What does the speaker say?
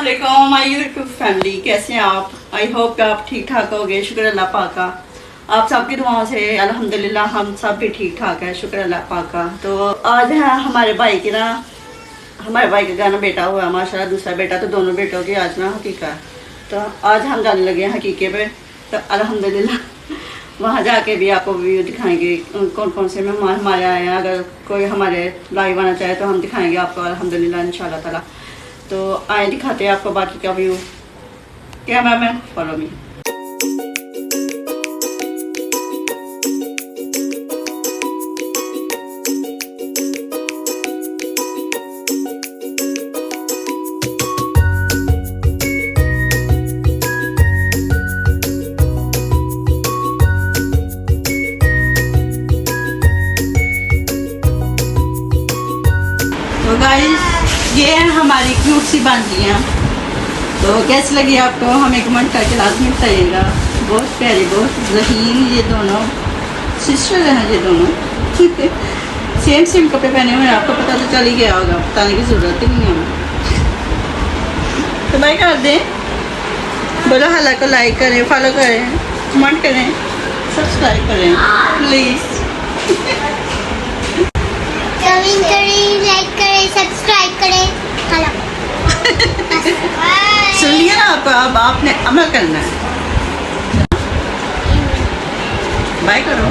अस्सलाम my YouTube family, कैसे हैं आप? आई होप कि आप ठीक ठाक होगे। शुक्र अल्लाह पाक का, आप सबकी दुआओं से अल्हम्दुलिल्लाह हम सब भी ठीक ठाक है, शुक्र अल्लाह पाक का। तो आज है हमारे भाई के ना, हमारे भाई का गाना बेटा हुआ माशाल्लाह, दूसरा बेटा, तो दोनों बेटों की आज ना हकीका। तो आज हम जाने लगे हैं हकीके पे। तो अल्हम्दुलिल्लाह वहाँ जाके भी आपको व्यू दिखाएंगे कौन कौन से मेहमान हमारे आए हैं। अगर कोई हमारे लाइव आना चाहे तो हम दिखाएंगे आपको अल्हम्दुलिल्लाह इंशाल्लाह ताला। तो आए दिखाते हैं आपको बाकी का view. Camera man follow me. तो गाइस ये है हमारी क्यूट सी बांजियाँ। तो कैसी लगी आपको हमें कमेंट करके लाजमी बताइएगा। बहुत प्यारी, बहुत ज़हीन, ये दोनों सिस्टर हैं, ये दोनों सेम सेम कपड़े पहने हुए हैं। आपको पता तो चल ही गया होगा, बताने की ज़रूरत ही नहीं है। तो भाई कर दें, बोलो हल्ला को लाइक करें, फॉलो करें, कमेंट करें, सब्सक्राइब करें प्लीज़। कमेंट करें, लाइक करें, सब्सक्राइब करें। सुन लिया ना आप, अब आपने अमल करना है। बाय करो।